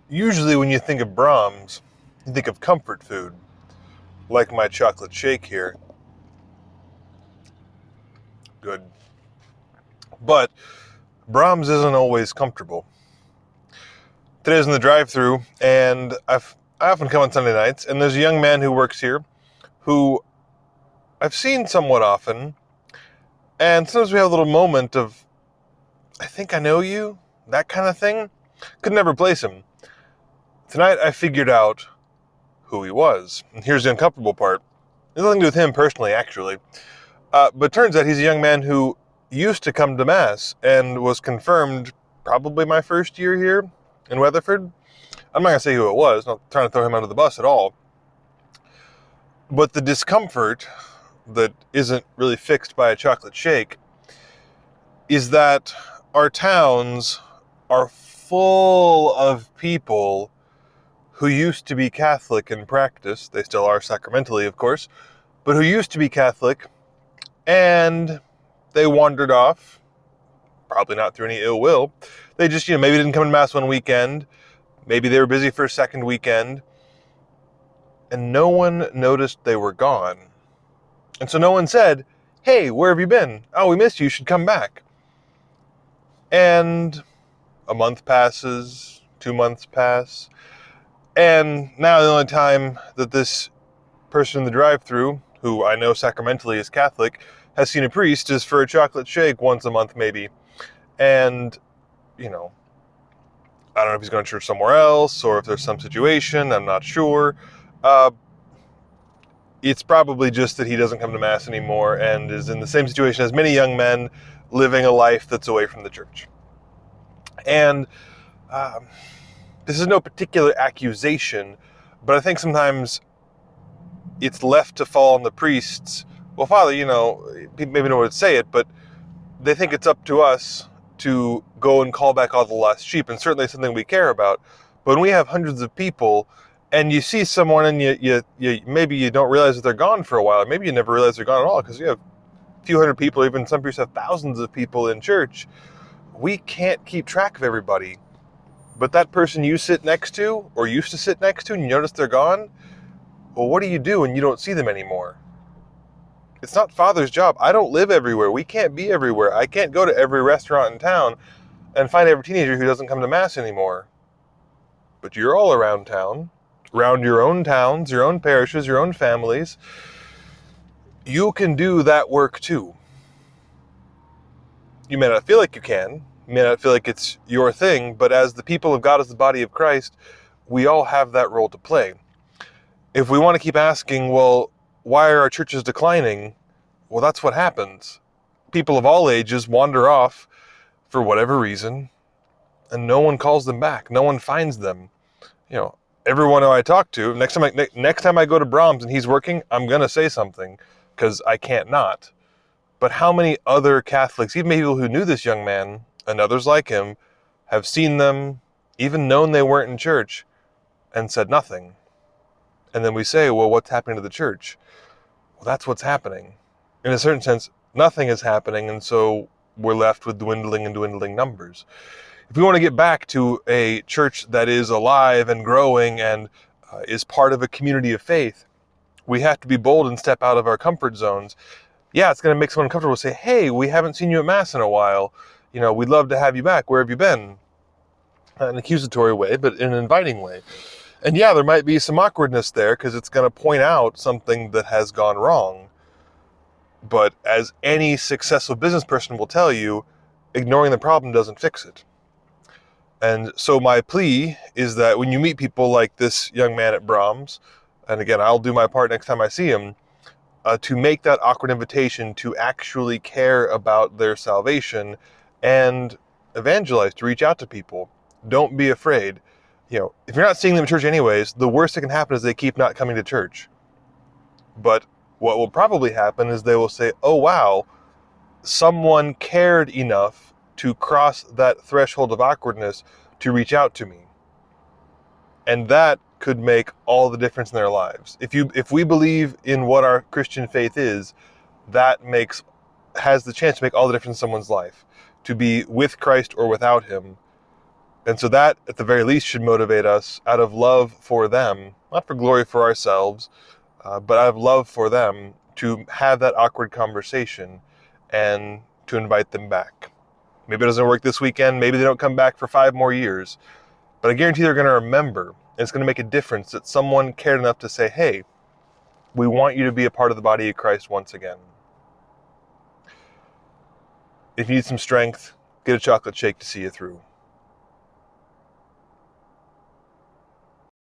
Usually when you think of Brahms, you think of comfort food, like my chocolate shake here. Good. But Brahms isn't always comfortable. Today's in the drive-thru, and I often come on Sunday nights, and there's a young man who works here who I've seen somewhat often, and sometimes we have a little moment of, I think I know you, that kind of thing. Could never place him. Tonight I figured out who he was. And here's the uncomfortable part. It has nothing to do with him personally, actually. But turns out he's a young man who used to come to Mass and was confirmed probably my first year here in Weatherford. I'm not going to say who it was, not trying to throw him under the bus at all. But the discomfort that isn't really fixed by a chocolate shake is that our towns are full of people who used to be Catholic in practice. They still are sacramentally, of course, but who used to be Catholic, and they wandered off, probably not through any ill will. They just, maybe didn't come to Mass one weekend, maybe they were busy for a second weekend, and no one noticed they were gone. And so no one said, hey, where have you been? Oh, we missed you, you should come back. And a month passes, 2 months pass, and now the only time that this person in the drive-thru, who I know sacramentally is Catholic, has seen a priest is for a chocolate shake once a month maybe. And, I don't know if he's going to church somewhere else or if there's some situation, I'm not sure. It's probably just that he doesn't come to Mass anymore and is in the same situation as many young men living a life that's away from the church. And this is no particular accusation, but I think sometimes it's left to fall on the priests. Well, Father, maybe no one would say it, but they think it's up to us to go and call back all the lost sheep, and certainly something we care about. But when we have hundreds of people, and you see someone, and you maybe you don't realize that they're gone for a while, or maybe you never realize they're gone at all, because you have a few hundred people, even some priests have thousands of people in church. We can't keep track of everybody. But that person you sit next to, or used to sit next to, and you notice they're gone, well, what do you do when you don't see them anymore? It's not Father's job. I don't live everywhere. We can't be everywhere. I can't go to every restaurant in town and find every teenager who doesn't come to Mass anymore. But you're all around town, around your own towns, your own parishes, your own families. You can do that work too. You may not feel like you can. You may not feel like it's your thing, but as the people of God, as the body of Christ, we all have that role to play. If we want to keep asking, well, why are our churches declining? Well, that's what happens. People of all ages wander off for whatever reason, and no one calls them back. No one finds them. Everyone who I talk to, next time I go to Brahms and he's working, I'm going to say something, because I can't not. But how many other Catholics, even people who knew this young man and others like him, have seen them, even known they weren't in church, and said nothing? And then we say, well, what's happening to the church? Well, that's what's happening. In a certain sense, nothing is happening, and so we're left with dwindling and dwindling numbers. If we want to get back to a church that is alive and growing and is part of a community of faith, we have to be bold and step out of our comfort zones. Yeah, it's going to make someone uncomfortable to say, hey, we haven't seen you at Mass in a while. We'd love to have you back. Where have you been? Not in an accusatory way, but in an inviting way. And yeah, there might be some awkwardness there because it's going to point out something that has gone wrong. But as any successful business person will tell you, ignoring the problem doesn't fix it. And so my plea is that when you meet people like this young man at Brahms, and again, I'll do my part next time I see him, to make that awkward invitation to actually care about their salvation and evangelize, to reach out to people. Don't be afraid. If you're not seeing them in church anyways, the worst that can happen is they keep not coming to church. But what will probably happen is they will say, oh wow, someone cared enough to cross that threshold of awkwardness to reach out to me. And that could make all the difference in their lives. If we believe in what our Christian faith is, that has the chance to make all the difference in someone's life. To be with Christ or without him, And so that, at the very least, should motivate us out of love for them, not for glory for ourselves, but out of love for them, to have that awkward conversation and to invite them back. Maybe it doesn't work this weekend. Maybe they don't come back for 5 more years. But I guarantee they're going to remember. And it's going to make a difference that someone cared enough to say, hey, we want you to be a part of the body of Christ once again. If you need some strength, get a chocolate shake to see you through.